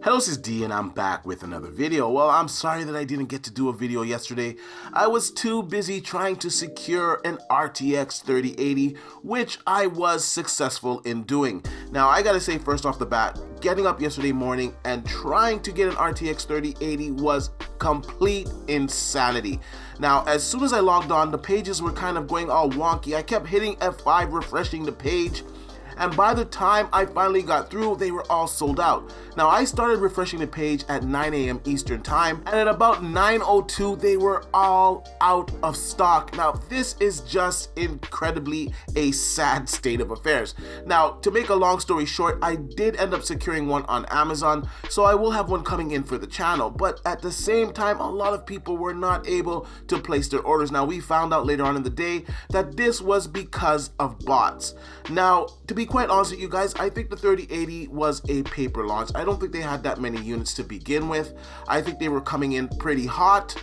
Hello, this is D and I'm back with another video. Well, I'm sorry that I didn't get to do a video yesterday. I was too busy trying to secure an RTX 3080, which I was successful in doing. Now, I gotta say first off the bat, getting up yesterday morning and trying to get an RTX 3080 was complete insanity. Now, as soon as I logged on, the pages were kind of going all wonky. I kept hitting F5, refreshing the page, and by the time I finally got through, they were all sold out. Now, I started refreshing the page at 9 a.m. Eastern time, and at about 9:02, they were all out of stock. Now, this is just incredibly a sad state of affairs. Now, to make a long story short, I did end up securing one on Amazon, so I will have one coming in for the channel, but at the same time, a lot of people were not able to place their orders. Now, we found out later on in the day that this was because of bots. Now, to be quite honest with you guys, I think the 3080 was a paper launch. I don't think they had that many units to begin with. I think they were coming in pretty hot,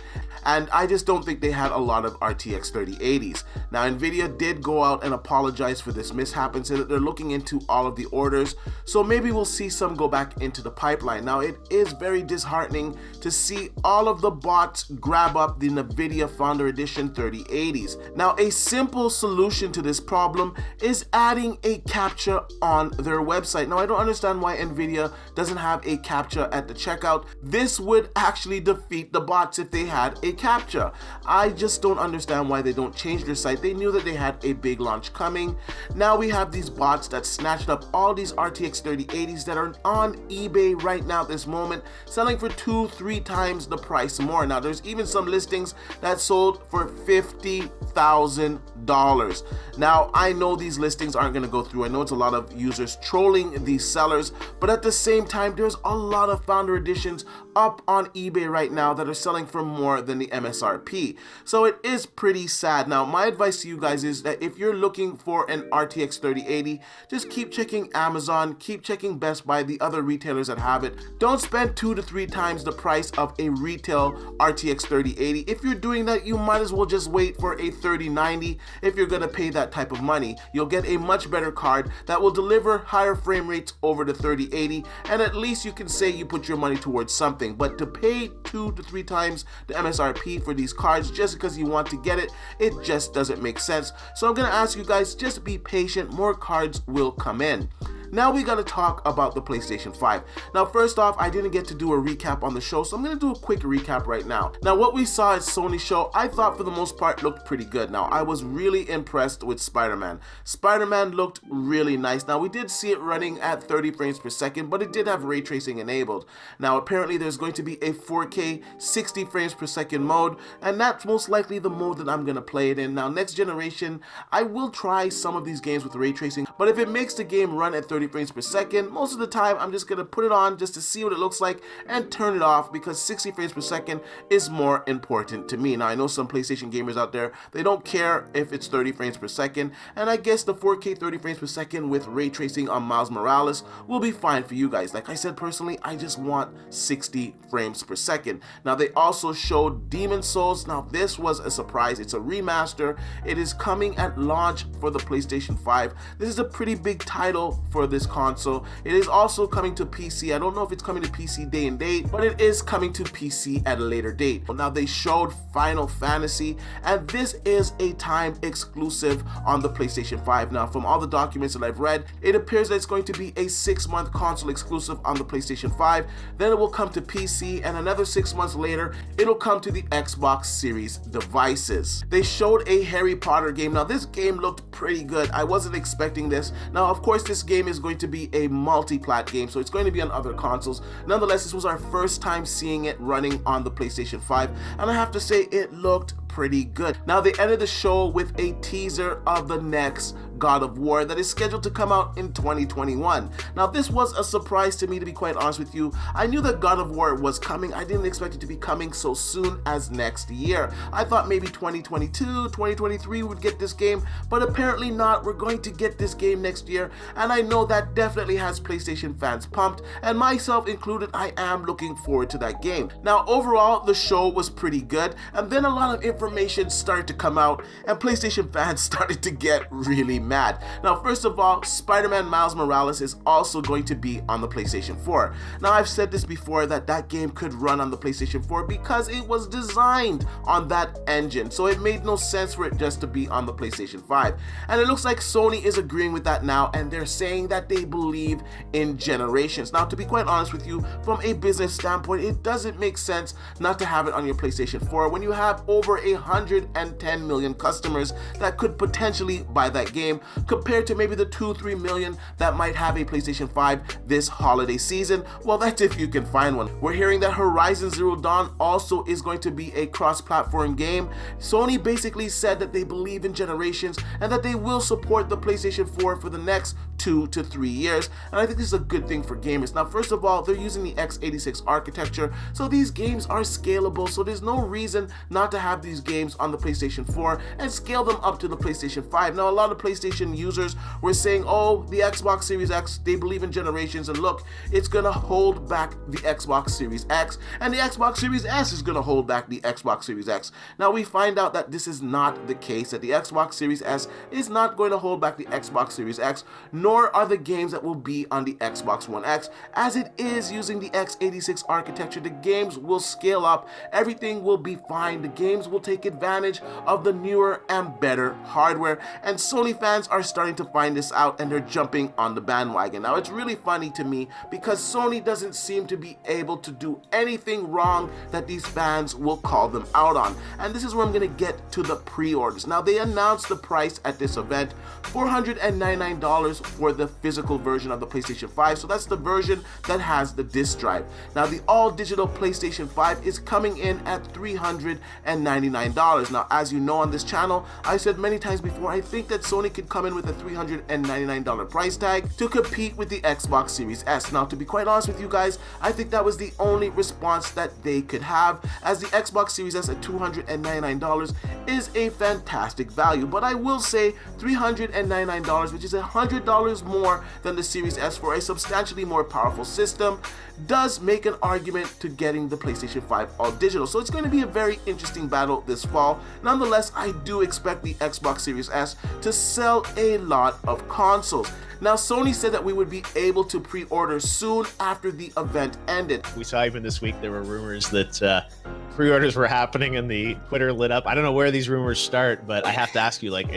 and I just don't think they had a lot of RTX 3080s. Now, Nvidia did go out and apologize for this mishap and say that they're looking into all of the orders, so maybe we'll see some go back into the pipeline. Now, it is very disheartening to see all of the bots grab up the Nvidia Founder Edition 3080s. Now, a simple solution to this problem is adding a captcha on their website. Now, I don't understand why Nvidia doesn't have a captcha at the checkout. This would actually defeat the bots if they had a captcha. I just don't understand why they don't change their site. They knew that they had a big launch coming. Now we have these bots that snatched up all these RTX 3080s that are on eBay right now at this moment, selling for 2-3 times the price more. Now, there's even some listings that sold for $50,000. Now, I know these listings aren't going to go through. I know it's a lot of users trolling these sellers, but at the same time, there's a lot of Founder Editions up on eBay right now that are selling for more than the MSRP. So it is pretty sad. Now, my advice to you guys is that if you're looking for an RTX 3080, just keep checking Amazon, keep checking Best Buy, the other retailers that have it. Don't spend 2 to 3 times the price of a retail RTX 3080. If you're doing that, you might as well just wait for a 3090 if you're gonna pay that type of money. You'll get a much better card that will deliver higher frame rates over the 3080, and at least you can say you put your money towards something. But to pay 2 to 3 times the MSRP for these cards just because you want to get it, it just doesn't make sense. So I'm gonna ask you guys, just be patient, more cards will come in. Now we gotta talk about the PlayStation 5. Now, first off, I didn't get to do a recap on the show, so I'm gonna do a quick recap right now. Now, what we saw at Sony show, I thought for the most part looked pretty good. Now, I was really impressed with Spider-Man. Spider-Man looked really nice. Now, we did see it running at 30 frames per second, but it did have ray tracing enabled. Now, apparently there's going to be a 4K 60 frames per second mode, and that's most likely the mode that I'm gonna play it in. Now, next generation, I will try some of these games with ray tracing, but if it makes the game run at 30 frames per second, most of the time I'm just gonna put it on just to see what it looks like and turn it off, because 60 frames per second is more important to me. Now, I know some PlayStation gamers out there, they don't care if it's 30 frames per second, and I guess the 4K 30 frames per second with ray tracing on Miles Morales will be fine for you guys. Like I said, personally, I just want 60 frames per second. Now, they also showed Demon Souls. Now, this was a surprise. It's a remaster. It is coming at launch for the PlayStation 5. This is a pretty big title for this console. It is also coming to PC. I don't know if it's coming to PC day and date, but it is coming to PC at a later date. Now, they showed Final Fantasy, and this is a time exclusive on the PlayStation 5. Now, from all the documents that I've read, it appears that it's going to be a 6-month console exclusive on the PlayStation 5. Then it will come to PC, and another 6 months later, it'll come to the Xbox Series devices. They showed a Harry Potter game. Now, this game looked pretty good. I wasn't expecting this. Now, of course, this game is going to be a multi-plat game, so it's going to be on other consoles. Nonetheless, this was our first time seeing it running on the PlayStation 5, and I have to say it looked pretty good. Now, they ended the show with a teaser of the next God of War that is scheduled to come out in 2021. Now, this was a surprise to me, to be quite honest with you. I knew that God of War was coming. I didn't expect it to be coming so soon as next year. I thought maybe 2022, 2023 would get this game, but apparently not. We're going to get this game next year, and I know that definitely has PlayStation fans pumped, and myself included. I am looking forward to that game. Now, overall, the show was pretty good, and then a lot of information started to come out, and PlayStation fans started to get really mad. Now, first of all, Spider-Man Miles Morales is also going to be on the PlayStation 4. Now, I've said this before that that game could run on the PlayStation 4 because it was designed on that engine, so it made no sense for it just to be on the PlayStation 5. And it looks like Sony is agreeing with that now, and they're saying that they believe in generations. Now, to be quite honest with you, from a business standpoint, it doesn't make sense not to have it on your PlayStation 4 when you have over 110 million customers that could potentially buy that game, compared to maybe the 2-3 million that might have a PlayStation 5 this holiday season. Well, that's if you can find one. We're hearing that Horizon Zero Dawn also is going to be a cross-platform game. Sony basically said that they believe in generations and that they will support the PlayStation 4 for the next 2 to 3 years, and I think this is a good thing for gamers. Now, first of all, they're using the x86 architecture, so these games are scalable, so there's no reason not to have these games on the PlayStation 4 and scale them up to the PlayStation 5. Now, a lot of PlayStation users were saying, oh, the Xbox Series X, they believe in generations, and look, it's gonna hold back the Xbox Series X, and the Xbox Series S is gonna hold back the Xbox Series X. Now, we find out that this is not the case, that the Xbox Series S is not going to hold back the Xbox Series X, nor are the games that will be on the Xbox One X. As it is using the x86 architecture, the games will scale up, everything will be fine, the games will take advantage of the newer and better hardware, and Sony fans are starting to find this out and they're jumping on the bandwagon. Now, it's really funny to me because Sony doesn't seem to be able to do anything wrong that these fans will call them out on, and this is where I'm going to get to the pre-orders. Now, they announced the price at this event, $499 for the physical version of the PlayStation 5, so that's the version that has the disc drive. Now, the all-digital PlayStation 5 is coming in at $399. Now, as you know on this channel, I said many times before, I think that Sony could come in with a $399 price tag to compete with the Xbox Series S. Now, to be quite honest with you guys, I think that was the only response that they could have, as the Xbox Series S at $299 is a fantastic value. But I will say $399, which is $100 more than the Series S for a substantially more powerful system, does make an argument to getting the PlayStation 5 all digital. So it's going to be a very interesting battle this fall. Nonetheless, I do expect the Xbox Series S to sell a lot of consoles. Now, Sony said that we would be able to pre-order soon after the event ended. We saw even this week there were rumors that pre-orders were happening and the Twitter lit up. I don't know where these rumors start, but I have to ask you, like,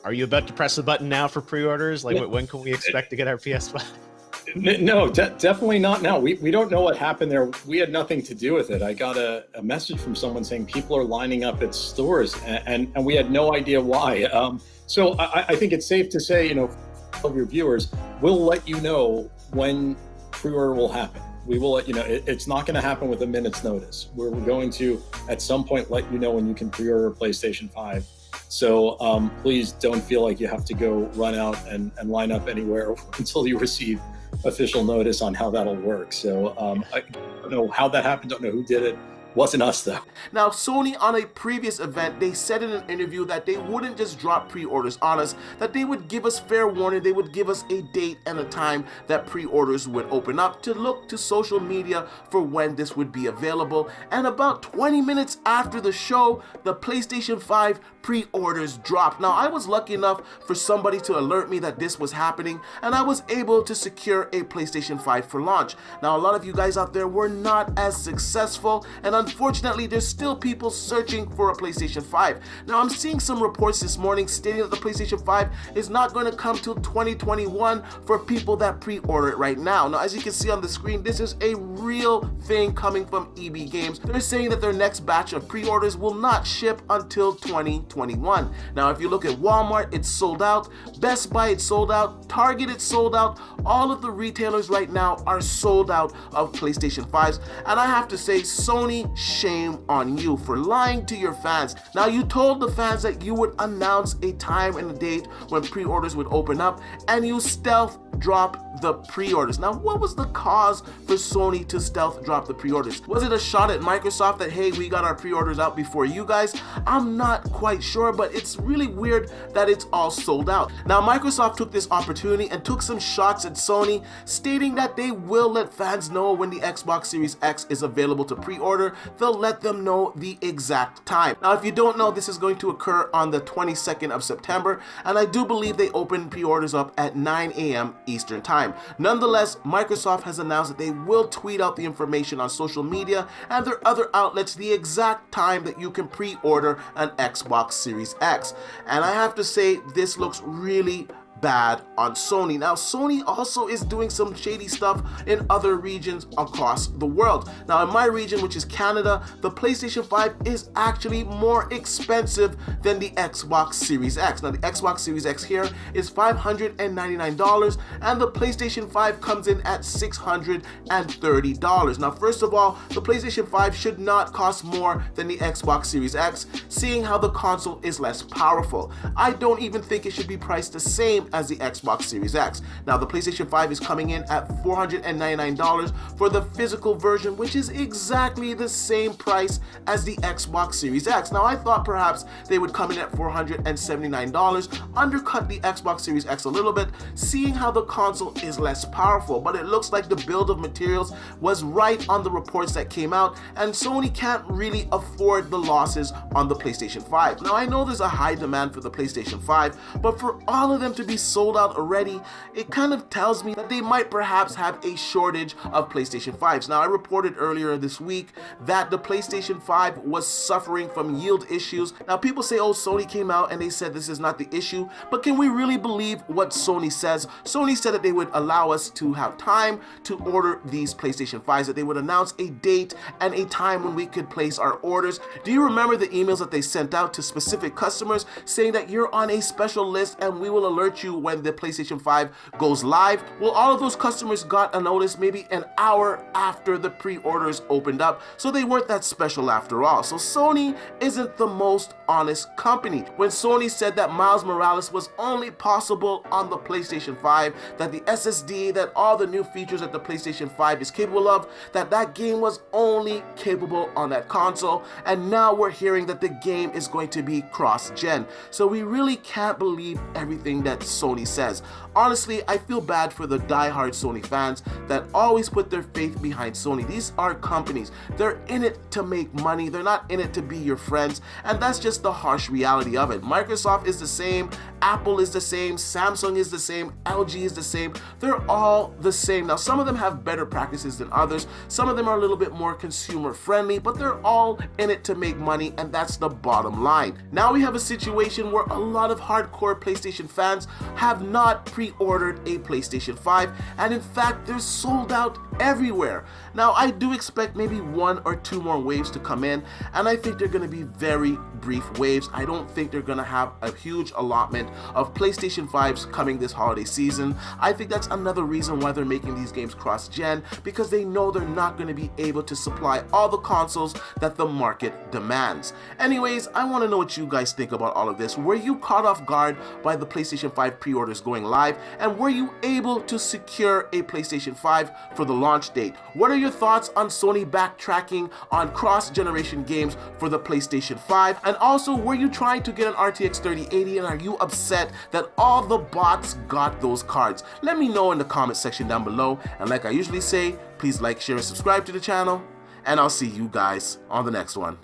are you about to press the button now for pre-orders? Like, when can we expect to get our PS5? No, definitely not now. We don't know what happened there. We had nothing to do with it. I got a message from someone saying people are lining up at stores, and we had no idea why. So I think it's safe to say, of your viewers, we'll let you know when pre-order will happen. We will let you know. It's not going to happen with a minute's notice. We're going to, at some point, let you know when you can pre-order a PlayStation 5. So please don't feel like you have to go run out and line up anywhere until you receive official notice on how that'll work. So I don't know how that happened. Don't know who did it. Wasn't us, though. Now, Sony, on a previous event, they said in an interview that they wouldn't just drop pre-orders on us, that they would give us fair warning, they would give us a date and a time that pre-orders would open up, to look to social media for when this would be available. And about 20 minutes after the show, the PlayStation 5 pre-orders dropped. Now, I was lucky enough for somebody to alert me that this was happening, and I was able to secure a PlayStation 5 for launch. Now, a lot of you guys out there were not as successful, and unfortunately, there's still people searching for a PlayStation 5. Now, I'm seeing some reports this morning stating that the PlayStation 5 is not going to come till 2021 for people that pre-order it right now. Now, as you can see on the screen, this is a real thing coming from EB Games. They're saying that their next batch of pre-orders will not ship until 2021. Now, if you look at Walmart, it's sold out. Best Buy, it's sold out. Target, it's sold out. All of the retailers right now are sold out of PlayStation 5s. And I have to say, Sony, shame on you for lying to your fans. Now, you told the fans that you would announce a time and a date when pre-orders would open up, and you stealth drop the pre-orders. Now, what was the cause for Sony to stealth drop the pre-orders? Was it a shot at Microsoft that, hey, we got our pre-orders out before you guys? I'm not quite sure, but it's really weird that it's all sold out. Now, Microsoft took this opportunity and took some shots at Sony, stating that they will let fans know when the Xbox Series X is available to pre-order. They'll let them know the exact time. Now, if you don't know, this is going to occur on the 22nd of September, and I do believe they open pre-orders up at 9 a.m. Eastern Time. Nonetheless, Microsoft has announced that they will tweet out the information on social media and their other outlets the exact time that you can pre-order an Xbox Series X. And I have to say, this looks really bad on Sony. Now, Sony also is doing some shady stuff in other regions across the world. Now, in my region, which is Canada, the PlayStation 5 is actually more expensive than the Xbox Series X. Now, the Xbox Series X here is $599, and the PlayStation 5 comes in at $630. Now, first of all, the PlayStation 5 should not cost more than the Xbox Series X, seeing how the console is less powerful. I don't even think it should be priced the same as the Xbox Series X. Now, the PlayStation 5 is coming in at $499 for the physical version, which is exactly the same price as the Xbox Series X. Now, I thought perhaps they would come in at $479, undercut the Xbox Series X a little bit, seeing how the console is less powerful, but it looks like the build of materials was right on the reports that came out, and Sony can't really afford the losses on the PlayStation 5. Now, I know there's a high demand for the PlayStation 5, but for all of them to be sold out already, it kind of tells me that they might perhaps have a shortage of PlayStation 5s. Now, I reported earlier this week that the PlayStation 5 was suffering from yield issues. Now, people say, oh, Sony came out and they said this is not the issue, but can we really believe what Sony says? Sony said that they would allow us to have time to order these PlayStation 5s, that they would announce a date and a time when we could place our orders. Do you remember the emails that they sent out to specific customers saying that you're on a special list and we will alert you when the PlayStation 5 goes live? Well, all of those customers got a notice maybe an hour after the pre-orders opened up, so they weren't that special after all. So Sony isn't the most honest company. When Sony said that Miles Morales was only possible on the PlayStation 5, that the SSD, that all the new features that the PlayStation 5 is capable of, that game was only capable on that console, and now we're hearing that the game is going to be cross-gen. So we really can't believe everything that Sony says. Honestly, I feel bad for the die-hard Sony fans that always put their faith behind Sony. These are companies. They're in it to make money. They're not in it to be your friends, and that's just the harsh reality of it. Microsoft is the same, Apple is the same, Samsung is the same, LG is the same. They're all the same. Now, some of them have better practices than others. Some of them are a little bit more consumer friendly, but they're all in it to make money, and that's the bottom line. Now we have a situation where a lot of hardcore PlayStation fans have not pre-ordered a PlayStation 5, and in fact, they're sold out everywhere. Now, I do expect maybe 1 or 2 more waves to come in, and I think they're going to be very brief waves. I don't think they're going to have a huge allotment of PlayStation 5s coming this holiday season. I think that's another reason why they're making these games cross-gen, because they know they're not going to be able to supply all the consoles that the market demands. Anyways, I want to know what you guys think about all of this. Were you caught off guard by the PlayStation 5 pre-orders going live, and were you able to secure a PlayStation 5 for the launch date? What are your thoughts on Sony backtracking on cross-generation games for the PlayStation 5? And also, were you trying to get an RTX 3080 and are you upset that all the bots got those cards? Let me know in the comment section down below, and like I usually say, please like, share, and subscribe to the channel, and I'll see you guys on the next one.